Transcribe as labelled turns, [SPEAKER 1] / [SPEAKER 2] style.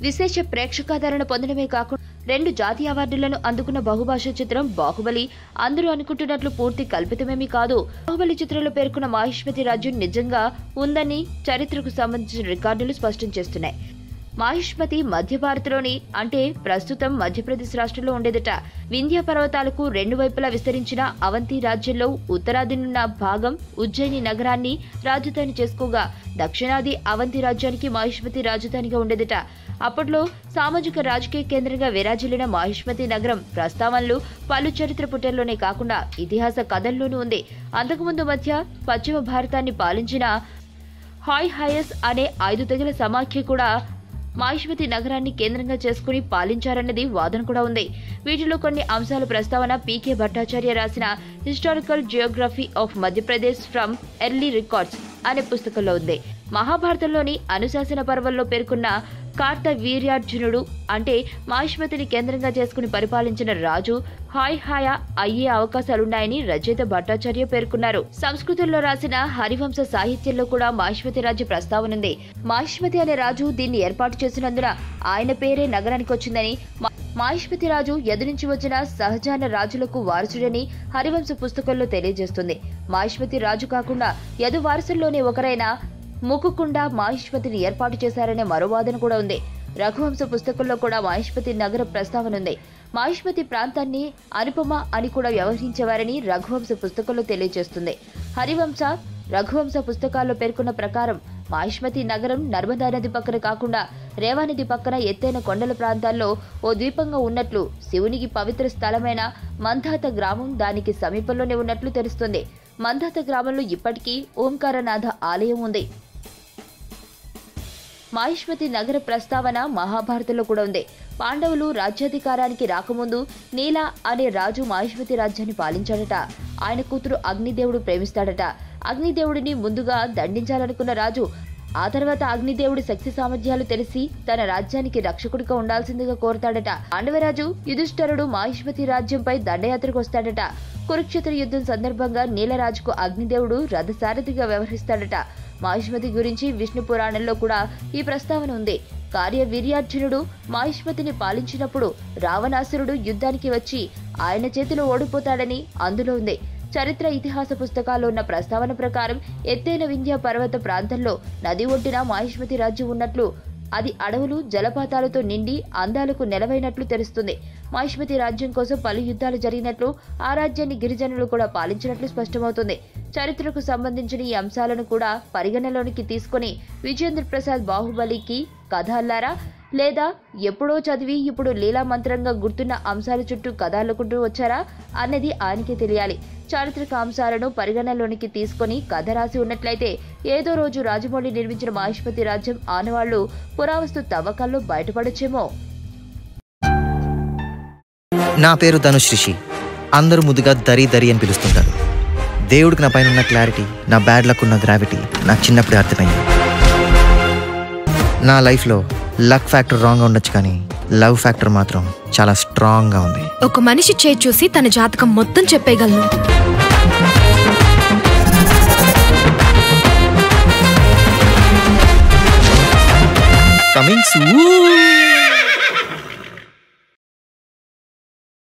[SPEAKER 1] విశేష ప్రేక్షకాదరణ పొందడమే కాకుండా 2 జాతీయ అవార్డులను అందుకున్న బహుభాషా చిత్రం బాహుబలి అందరూ అనుకుంటున్నట్లు పూర్తి కల్పితమేమీ కాదు. బాహుబలి చిత్రంలో పేర్కొన్న మాహిష్మతి రాజ్యం నిజంగా ఉందని చరిత్రకు సంబంధించిన రికార్డులు స్పష్టం చేస్తున్నాయి. మాహిష్మతి మధ్య భారత్లోని అంటే ప్రస్తుతం మధ్యప్రదేశ్ రాష్ట్రంలో ఉండేదట. వింధ్య పర్వతాలకు 2 వైపులా విస్తరించిన అవంతి రాజ్యంలో ఉత్తరాదినున్న భాగం ఉజ్జయిని నగరాన్ని రాజధాని చేసుకోగా దక్షిణాది అవంతి రాజ్యానికి మాహిష్మతి రాజధానిగా ఉండేదట. అప్పట్లో సామాజిక రాజకీయ కేంద్రంగా విరాజిల్లిన మాహిష్మతి నగరం ప్రస్తావనలు పలు చరిత్ర పుటల్లోనే కాకుండా ఇతిహాస కథల్లోనూ ఉంది. అంతకుముందు మధ్య పశ్చిమ భారతాన్ని పాలించిన హాయ్ హయస్ అనే 5 తెగల సమాఖ్య కూడా మాహిష్మతి నగరాన్ని కేంద్రంగా చేసుకుని పాలించారన్నది వాదన కూడా ఉంది. వీటిలో కొన్ని అంశాల ప్రస్తావన పీకే భట్టాచార్య రాసిన historical Geography of Madhya Pradesh from early records అనే పుస్తకంలో ఉంది. మహాభారతంలోని అనుశాసన పర్వంలో పేర్కొన్న కార్తవీర్యార్జునుడు అంటే మాహిష్మతిని కేంద్రంగా చేసుకుని పరిపాలించిన రాజు హాయ్ అయ్యే అవకాశాలున్నాయని రచయిత భట్టాచార్య పేర్కొన్నారు. సంస్కృతంలో రాసిన హరివంశ సాహిత్యంలో కూడా మాహిష్మతి రాజ్య ప్రస్తావనుంది. మాహిష్మతి అనే రాజు దీన్ని ఏర్పాటు చేసినందున ఆయన పేరే నగరానికి వచ్చిందని, మాహిష్మతి రాజు ఎదురించి వచ్చిన సహజాన రాజులకు వారసుడని హరివంశ పుస్తకంలో తెలియజేస్తుంది. మాహిష్మతి రాజు కాకుండా యదు వారసుల్లోనే ఒకరైన ముకుకుండ మాహిష్మతిని ఏర్పాటు చేశారనే మరో వాదన కూడా ఉంది. రఘువంశ పుస్తకంలో కూడా మాహిష్మతి నగర ప్రస్తావన ఉంది. మాహిష్మతి ప్రాంతాన్ని అనుపమ అని కూడా వ్యవహరించేవారని రఘువంశ పుస్తకంలో తెలియజేస్తుంది. హరివంశ రఘువంశ పుస్తకాల్లో పేర్కొన్న ప్రకారం మాహిష్మతి నగరం నర్మదా నది పక్కన కాకుండా రేవా నది పక్కన ఎత్తైన కొండల ప్రాంతాల్లో ఓ ద్వీపంగా ఉన్నట్లు, శివునికి పవిత్ర స్థలమైన మంధాత గ్రామం దానికి సమీపంలోనే ఉన్నట్లు తెలుస్తుంది. మంధాత గ్రామంలో ఇప్పటికీ ఓంకారనాథ ఆలయం ఉంది. మాహిష్మతి నగర ప్రస్తావన మహాభారతంలో కూడా ఉంది. పాండవులు రాజ్యాధికారానికి రాకముందు నీల అనే రాజు మాహిష్మతి రాజ్యాన్ని పాలించాడట. ఆయన కూతురు అగ్నిదేవుడు ప్రేమిస్తాడట. అగ్నిదేవుడిని ముందుగా దండించాలనుకున్న రాజు ఆ తర్వాత అగ్నిదేవుడి శక్తి సామర్థ్యాలు తెలిసి తన రాజ్యానికి రక్షకుడిగా ఉండాల్సిందిగా కోరతాడట. పాండవరాజు యుధిష్ఠరుడు మాహిష్మతి రాజ్యంపై దండయాత్రకు వస్తాడట. కురుక్షేత్ర యుద్ధం సందర్భంగా నీలరాజుకు అగ్నిదేవుడు రథసారథిగా వ్యవహరిస్తాడట. మాహిష్మతి గురించి విష్ణు పురాణంలో కూడా ఈ ప్రస్తావన ఉంది. కార్యవీర్యార్జునుడు మాహిష్మతిని పాలించినప్పుడు రావణాసురుడు యుద్ధానికి వచ్చి ఆయన చేతిలో ఓడిపోతాడని అందులో ఉంది. చరిత్ర ఇతిహాస పుస్తకాల్లో ఉన్న ప్రస్తావన ప్రకారం ఎత్తైన వింధ్య పర్వత ప్రాంతంలో నది ఒడ్డున మాహిష్మతి రాజ్యం ఉన్నట్లు, అది అడవులు జలపాతాలతో నిండి అందాలకు నెలవైనట్లు తెలుస్తుంది. మాహిష్మతి రాజ్యం కోసం పలు యుద్ధాలు జరిగినట్లు, ఆ రాజ్యాన్ని గిరిజనులు కూడా పాలించినట్లు స్పష్టమవుతుంది. చరిత్రకు సంబంధించిన ఈ అంశాలను కూడా పరిగణలోనికి తీసుకుని విజేంద్ర ప్రసాద్ బాహుబలికి కథ అల్లారా లేదా ఎప్పుడో చదివి ఇప్పుడు లీలా మంత్రంగా గుర్తున్న అంశాల చుట్టూ కథ అల్లుకుంటూ వచ్చారా అన్నది ఆయనకే తెలియాలి. చారిత్రక అంశాలను పరిగణలోనికి తీసుకుని కథ రాసి ఉన్నట్లయితే ఏదో రోజు రాజమౌళి నిర్మించిన మాహిష్మతి రాజ్యం ఆనవాళ్లు పురావస్తు తవ్వకాల్లో బయటపడొచ్చేమో.
[SPEAKER 2] నా పేరు ధనుష్ రిషి. అందరూ ముద్దుగా దరి అని పిలుస్తుంటారు. దేవుడికి నా పైన ఉన్న క్లారిటీ, నా బ్యాడ్ లక్ ఉన్న గ్రావిటీ నాకు చిన్నప్పుడే అర్థమైంది. నా లైఫ్లో లక్ ఫ్యాక్టర్ రాంగ్గా ఉండొచ్చు, కానీ లవ్ ఫ్యాక్టర్ మాత్రం చాలా స్ట్రాంగ్గా ఉంది.
[SPEAKER 3] ఒక మనిషి చేయి చూసి తన జాతకం మొత్తం చెప్పేయగలను.
[SPEAKER 2] Coming soon.